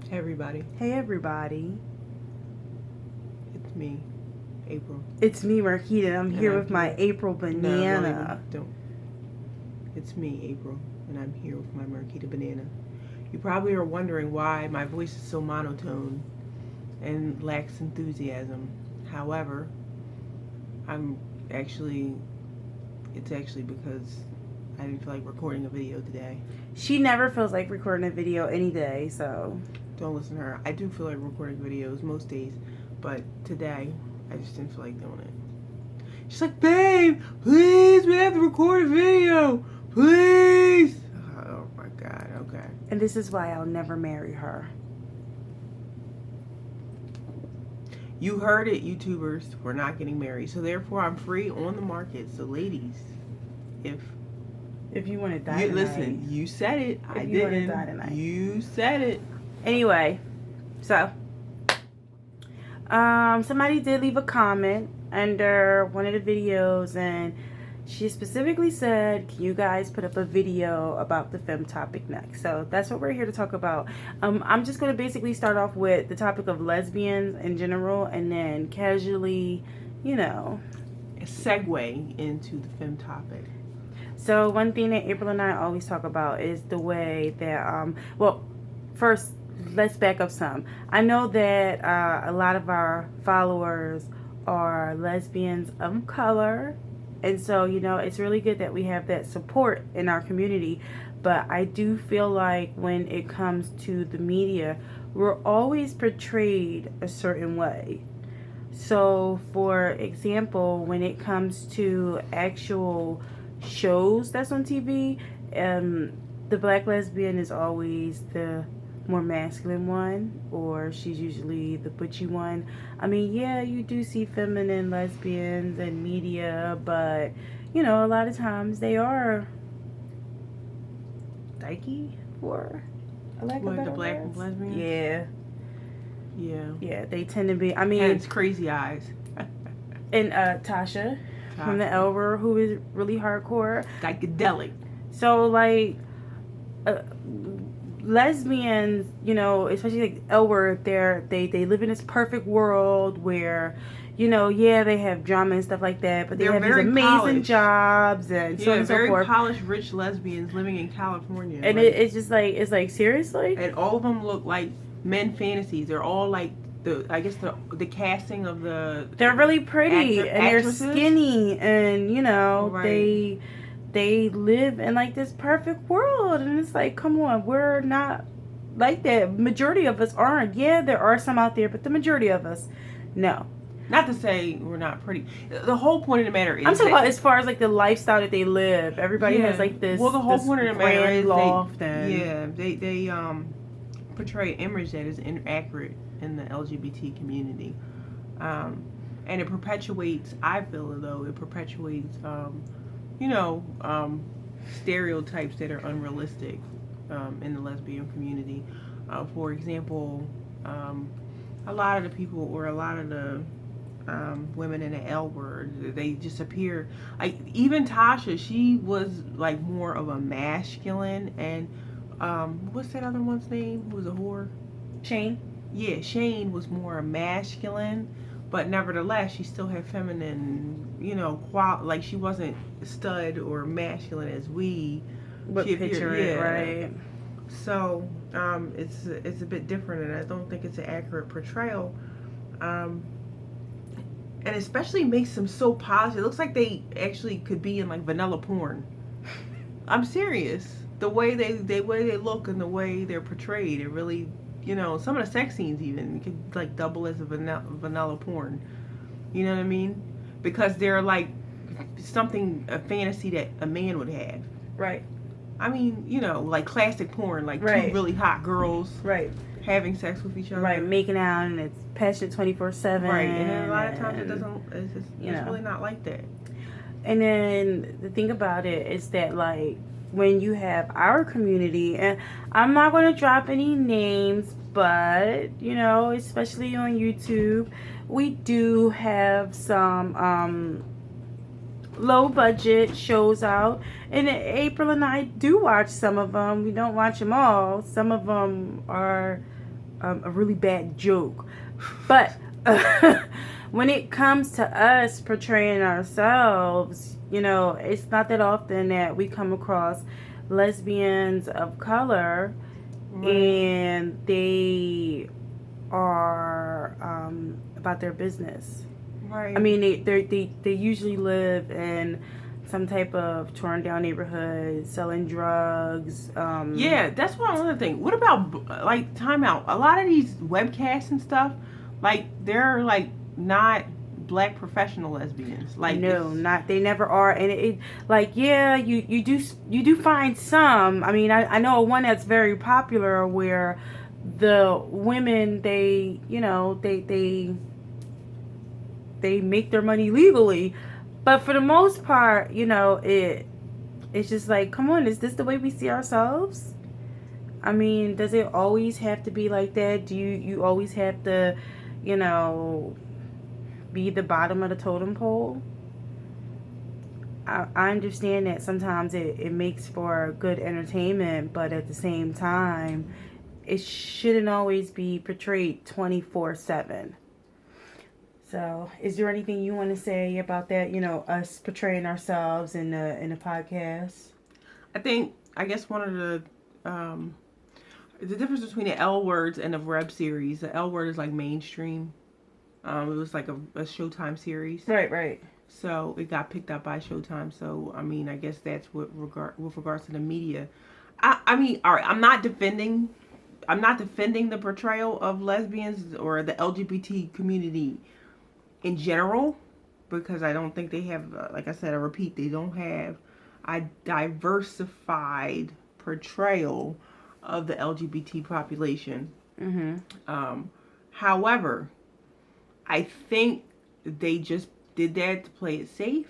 Hey everybody. Hey everybody. It's me, April. It's me, Marquita. I'm here with my April No, banana. don't. It's me, April, and I'm here with my Marquita banana. You probably are wondering why my voice is so monotone and lacks enthusiasm. However, it's actually because I didn't feel like recording a video today. She never feels like recording a video any day, so Don't listen to her. I do feel like recording videos most days, but today I just didn't feel like doing it. She's like, babe, please, we have to record a video, please. Oh my God, okay. And this is why I'll never marry her. You heard it, YouTubers. We're not getting married, so therefore I'm free on the market. So ladies, if you want to die tonight, listen, you said it. I didn't. You said it. Anyway, so somebody did leave a comment under one of the videos, and she specifically said, can you guys put up a video about the Femme topic next? So that's what we're here to talk about. I'm just going to basically start off with the topic of lesbians in general, and then casually, segue into the Femme topic. So one thing that April and I always talk about is the way that, first, let's back up some. I know that a lot of our followers are lesbians of color. And so, it's really good that we have that support in our community. But I do feel like when it comes to the media, we're always portrayed a certain way. So, for example, when it comes to actual shows that's on TV, the black lesbian is always the more masculine one, or she's usually the butchy one. I mean, yeah, you do see feminine lesbians in media, but a lot of times they are dykey, for a lack of better the black words. lesbians? Yeah, they tend to be. I mean, it's crazy eyes. And Tasha from the LWord, who is really hardcore, psychedelic. So like lesbians, especially like LWord, they live in this perfect world where, they have drama and stuff like that, but they have these amazing polished jobs and so on and so forth. Very polished, rich lesbians living in California. And it's just like, it's like, seriously? And all of them look like men fantasies. They're all like the casting of they're really pretty and actresses. They're skinny and right. They live in like this perfect world, and it's like, come on, we're not like that. Majority of us aren't. Yeah, there are some out there, but the majority of us, no. Not to say we're not pretty. The whole point of the matter is, I'm talking about as far as like the lifestyle that they live. Everybody has like this. Well, the whole point of the matter is loft they portray an image that is inaccurate in the LGBT community, and it perpetuates. I feel though it perpetuates, stereotypes that are unrealistic in the lesbian community. For example, a lot of the people or a lot of the women in the LWord, they just appear like, even Tasha, she was like more of a masculine, and what's that other one's name who was a whore? Shane. Yeah, Shane was more masculine, but nevertheless she still had feminine, like she wasn't stud or masculine as we would picture it, right? So it's a bit different, and I don't think it's an accurate portrayal, and especially makes them so polished. It looks like they actually could be in like vanilla porn. I'm serious. The way they look and the way they're portrayed, it really, some of the sex scenes even could like double as a vanilla porn. You know what I mean? Because they're like a fantasy that a man would have. Right. I mean, like classic porn, like right. Two really hot girls, right, having sex with each other, right, making out, and it's passionate 24/7, right. And then a lot of times it's really not like that. And then the thing about it is that, like, when you have our community, and I'm not going to drop any names, but especially on YouTube, we do have some low budget shows out, and April and I do watch some of them. We don't watch them all. Some of them are a really bad joke. But when it comes to us portraying ourselves, it's not that often that we come across lesbians of color Right. and they are about their business. I Right. mean, they usually live in some type of torn down neighborhood, selling drugs. Yeah, that's one other thing. What about like timeout? A lot of these webcasts and stuff, like they're like not black professional lesbians. Like it's No, not they never are, and like yeah, you do find some. I mean, I know one that's very popular where the women they make their money legally, but for the most part, it's just like, come on, is this the way we see ourselves? I mean, does it always have to be like that? Do you always have to, you know, be the bottom of the totem pole? I understand that sometimes it makes for good entertainment, but at the same time, it shouldn't always be portrayed 24/7. So, is there anything you want to say about that? Us portraying ourselves in the podcast. I guess one of the difference between the L words and the web series. The L word is like mainstream. It was like a Showtime series. Right, right. So it got picked up by Showtime. So I mean, I guess that's with regards to the media. I mean, all right. I'm not defending the portrayal of lesbians or the LGBT community in general because I don't think they have, like I said, I repeat, they don't have a diversified portrayal of the LGBT population. Mm-hmm. Um, However, I think they just did that to play it safe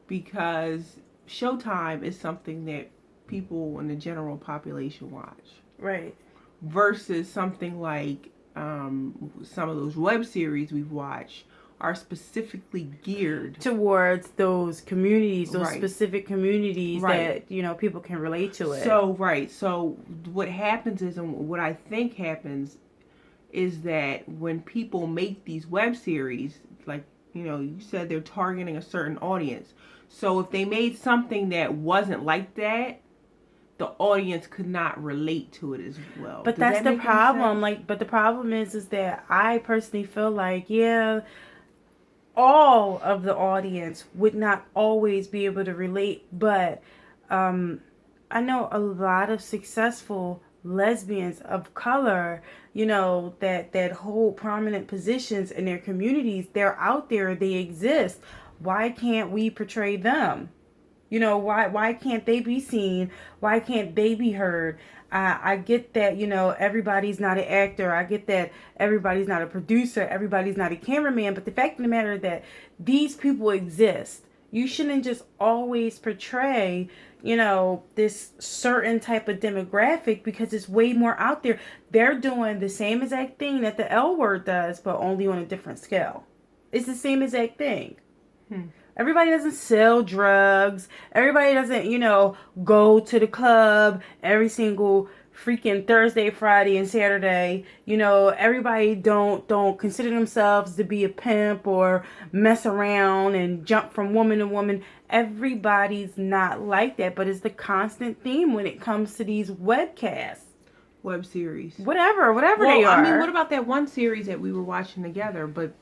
because Showtime is something that people in the general population watch Right. versus something like some of those web series we've watched are specifically geared Towards those communities, those right. specific communities Right. that people can relate to it. So right. So what happens is, and what I think happens is that when people make these web series, like you said, they're targeting a certain audience. So if they made something that wasn't like that, the audience could not relate to it as well. But Does that's that the make any problem. sense? Like, but the problem is that I personally feel like, yeah, all of the audience would not always be able to relate, but um, I know a lot of successful lesbians of color, that hold prominent positions in their communities. They're out there, they exist. Why can't we portray them? Why can't they be seen? Why can't they be heard? I get that, everybody's not an actor. I get that everybody's not a producer. Everybody's not a cameraman. But the fact of the matter is that these people exist. You shouldn't just always portray, this certain type of demographic because it's way more out there. They're doing the same exact thing that the L word does, but only on a different scale. It's the same exact thing. Hmm. Everybody doesn't sell drugs. Everybody doesn't, go to the club every single freaking Thursday, Friday, and Saturday. Everybody don't consider themselves to be a pimp or mess around and jump from woman to woman. Everybody's not like that, but it's the constant theme when it comes to these webcasts. Web series. Whatever Well, they I mean, are. what about that one series that we were watching together? But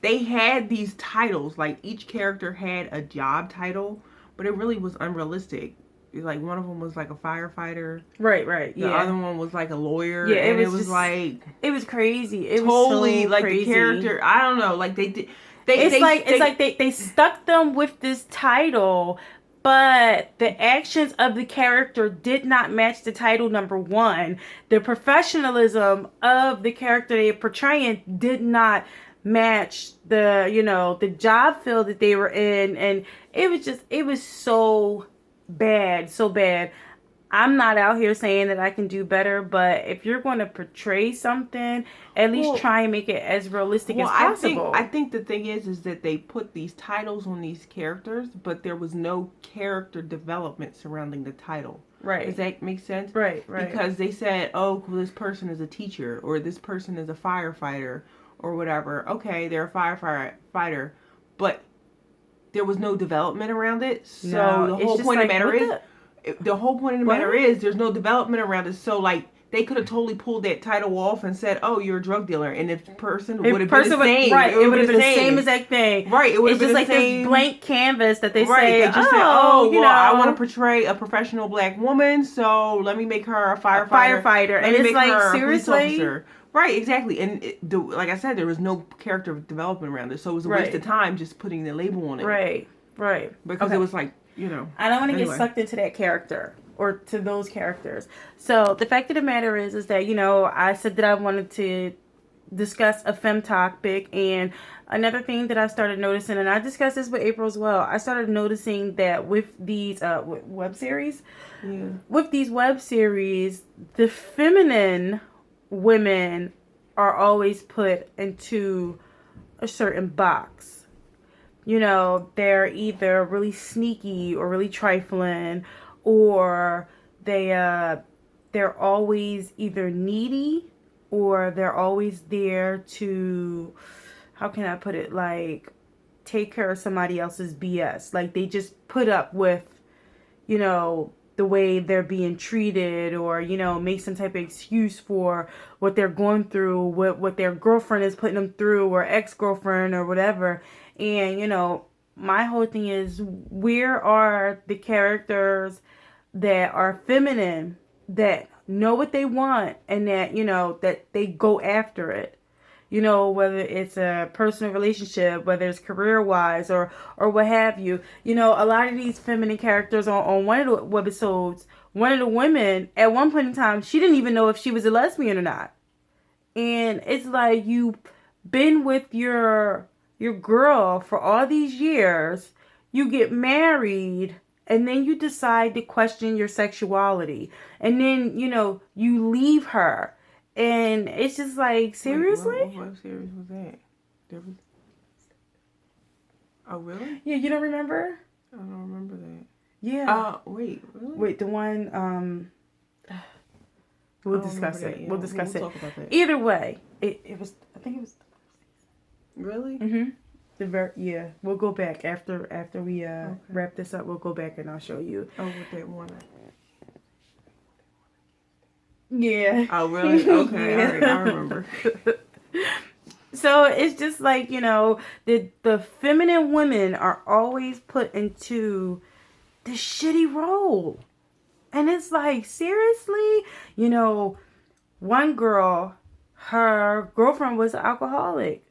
they had these titles, like each character had a job title, but it really was unrealistic. Like one of them was like a firefighter, Right, the other yeah. one was like a lawyer, Yeah, and it was like it was crazy. It was totally so like the crazy. character. I don't know, like they did. It's like they stuck them with this title, but the actions of the character did not match the title. Number one, the professionalism of the character they portraying did not match the job field that they were in, and it was so bad, so bad. I'm not out here saying that I can do better, but if you're going to portray something, at least well, try and make it as realistic well, as I possible. think the thing is that they put these titles on these characters, but there was no character development surrounding the title. Right. Does that make sense? Right. Because they said, oh, well, this person is a teacher, or this person is a firefighter, or whatever. Okay, they're a firefighter, but there was no development around it. So No, the it's whole just point of like, the matter what is, the whole point of the What? matter is, there's no development around it. So like, they could have totally pulled that title off and said, "Oh, you're a drug dealer," and if the person would have been the same, right? It would have been the same exact thing, right? It would have It's been just the like same. this blank canvas that they Right, say, they just said, "Oh, well, I want to portray a professional black woman, so let me make her a firefighter. firefighter," Let and me it's make like, her a police seriously? officer. Right, exactly. And like I said, there was no character development around it, so it was a waste of time just putting the label on it. Right. Because it was like, you know. I don't want to get sucked into that character or to those characters. So the fact of the matter is that, you know, I said that I wanted to discuss a femme topic, and another thing that I started noticing, and I discussed this with April as well, I started noticing that with these web series, the feminine women are always put into a certain box. You know, they're either really sneaky or really trifling, or they're always either needy, or they're always there to, how can I put it, like, take care of somebody else's BS. Like, they just put up with, you know, the way they're being treated, or, you know, make some type of excuse for what they're going through, what their girlfriend is putting them through, or ex-girlfriend, or whatever. And, you know, my whole thing is, where are the characters that are feminine, that know what they want, and that, you know, that they go after it? You know, whether it's a personal relationship, whether it's career-wise, or what have you. You know, a lot of these feminine characters on one of the webisodes, one of the women, at one point in time, she didn't even know if she was a lesbian or not. And it's like, you've been with your girl for all these years, you get married, and then you decide to question your sexuality, and then, you know, you leave her, and it's just like, seriously? Wait, what series was that? Oh, really? Yeah, you don't remember? I don't remember that. Yeah. Wait, really? Wait, the one, we'll discuss it. Yeah. We'll discuss it. Talk about that. Either way, it was, I think it was. Really? Yeah, we'll go back after we wrap this up. We'll go back and I'll show you. Oh, with that one. Yeah. Oh, really? Okay. Yeah. All right. I remember. So it's just like, you know, the feminine women are always put into this shitty role. And it's like, seriously? You know, one girl, her girlfriend was an alcoholic.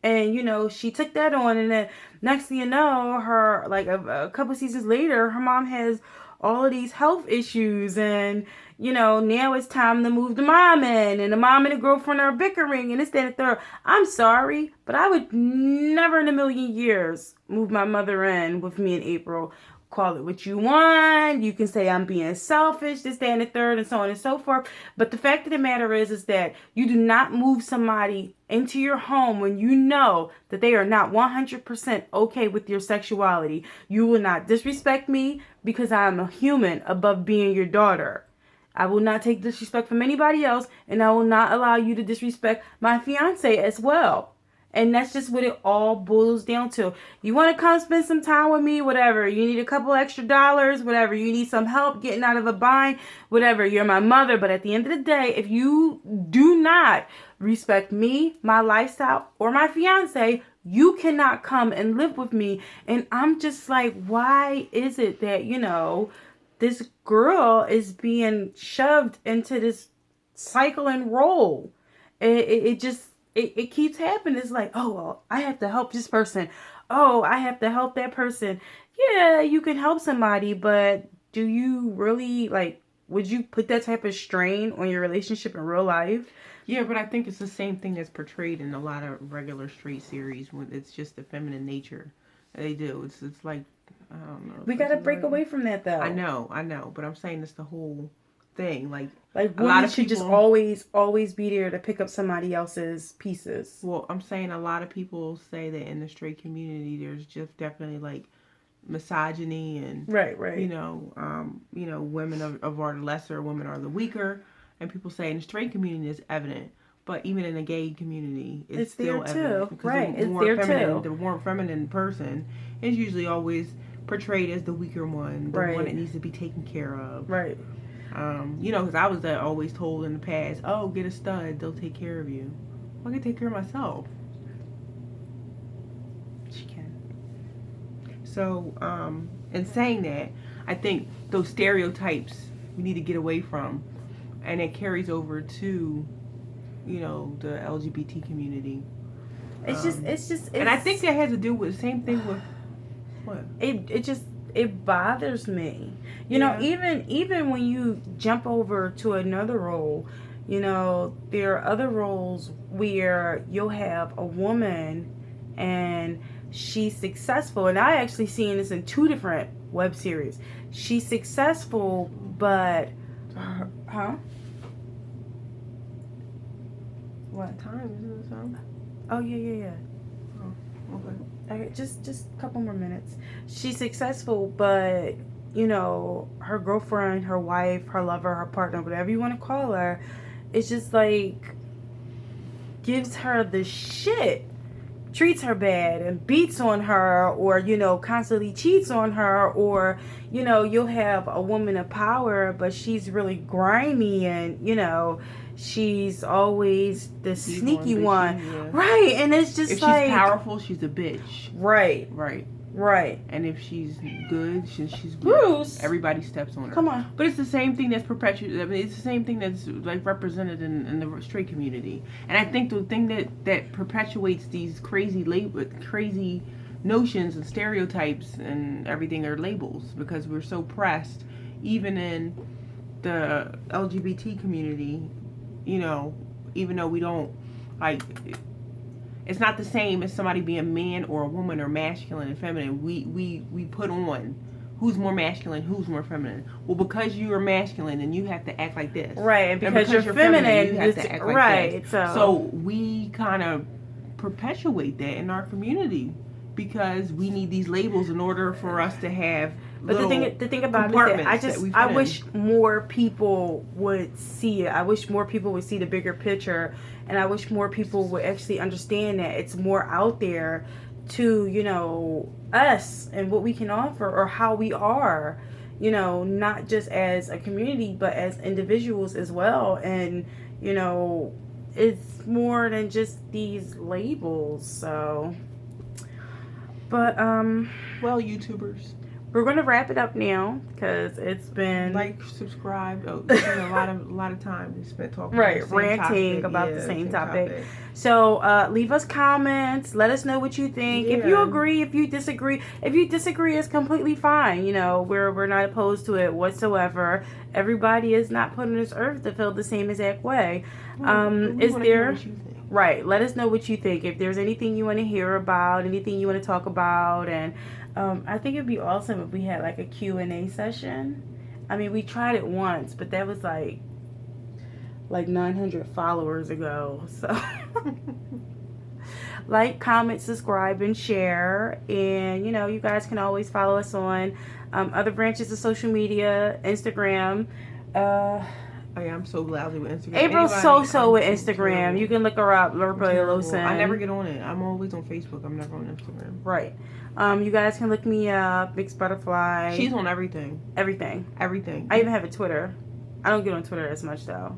And, you know, she took that on, and then next thing you know, her, like, a couple seasons later, her mom has all of these health issues, and, you know, now it's time to move the mom in, and the mom and the girlfriend are bickering, and this, that, and the third. I'm sorry, but I would never in a million years move my mother in with me and April. Call it what you want. You can say I'm being selfish, this, that, and the third, and so on and so forth. But the fact of the matter is that you do not move somebody into your home when you know that they are not 100% okay with your sexuality. You will not disrespect me because I am a human above being your daughter. I will not take disrespect from anybody else, and I will not allow you to disrespect my fiance as well. And that's just what it all boils down to. You want to come spend some time with me, whatever. You need a couple extra dollars, whatever. You need some help getting out of a bind, whatever. You're my mother. But at the end of the day, if you do not respect me, my lifestyle, or my fiance, you cannot come and live with me. And I'm just like, why is it that, you know, this girl is being shoved into this cycle and role? It keeps happening. It's like, oh, well, I have to help this person. Oh, I have to help that person. Yeah, you can help somebody, but do you really, like, would you put that type of strain on your relationship in real life? Yeah, but I think it's the same thing that's portrayed in a lot of regular straight series when it's just the feminine nature. They do. It's like, I don't know. We got to break away from that, though. I know. But I'm saying it's the whole thing. Like women should just always be there to pick up somebody else's pieces. Well, I'm saying a lot of people say that in the straight community, there's just definitely like misogyny and right. Women are the lesser, women are the weaker, and people say in the straight community it's evident, but even in the gay community it's still evident too. Right, it's there too. The more feminine person is usually always portrayed as the weaker one, the one that needs to be taken care of. Right. Because I was always told in the past, oh, get a stud, they'll take care of you. I can take care of myself. She can. So, in saying that, I think those stereotypes we need to get away from, and it carries over to, the LGBT community. And I think that has to do with the same thing with what? It bothers me. Even when you jump over to another role, there are other roles where you'll have a woman and she's successful. And I actually seen this in 2 different web series. She's successful, but What time is it? Song? Oh yeah. Oh, okay. Just a couple more minutes. She's successful, but her girlfriend, her wife, her lover, her partner, whatever you want to call her, it's just like gives her the shit, treats her bad and beats on her, or constantly cheats on her, or you'll have a woman of power but she's really grimy and she's always the sneaky one. Yeah. Right. And it's just if she's powerful, she's a bitch. Right. And if she's good, she's good. Bruce, everybody steps on her. Come on. But it's the same thing that's perpetuated. I mean, it's the same thing that's like represented in the straight community. And I think the thing that perpetuates these crazy notions and stereotypes and everything are labels, because we're so pressed, even in the LGBT community, even though we don't like, it's not the same as somebody being a man or a woman or masculine and feminine. We put on who's more masculine, who's more feminine. Well, because you are masculine and you have to act like this. Right, and because you're feminine, you have to act like this. So we kind of perpetuate that in our community because we need these labels in order for us to have. But the thing about it is that I wish more people would see it. I wish more people would see the bigger picture, and I wish more people would actually understand that it's more out there to us and what we can offer, or how we are, not just as a community but as individuals as well. And it's more than just these labels. So, but YouTubers, we're going to wrap it up now because it's been subscribe. It's been a lot of time we spent talking ranting about the same topic. So leave us comments, let us know what you think. If you agree, if you disagree, it's completely fine. We're not opposed to it whatsoever. Everybody is not put on this earth to feel the same exact way. Right, let us know what you think. If there's anything you want to hear about, anything you want to talk about. And I think it'd be awesome if we had like a Q&A session. I mean, we tried it once, but that was like 900 followers ago. So like, comment, subscribe, and share. And you guys can always follow us on other branches of social media, Instagram. Oh yeah, I'm so lousy with Instagram. April's so with Instagram. You can look her up, Lorpeliosin. I never get on it. I'm always on Facebook. I'm never on Instagram. Right. You guys can look me up, Mixed Butterfly. She's on everything. Everything. I even have a Twitter. I don't get on Twitter as much though,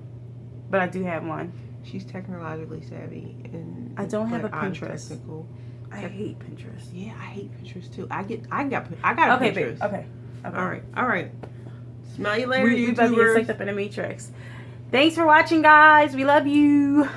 but I do have one. She's technologically savvy, and I don't have a Pinterest. I hate Pinterest. Yeah, I hate Pinterest too. I got a okay, Pinterest. Babe. Okay. All right. Smell you later, we about to get YouTubers. sucked up in the Matrix. Thanks for watching, guys. We love you.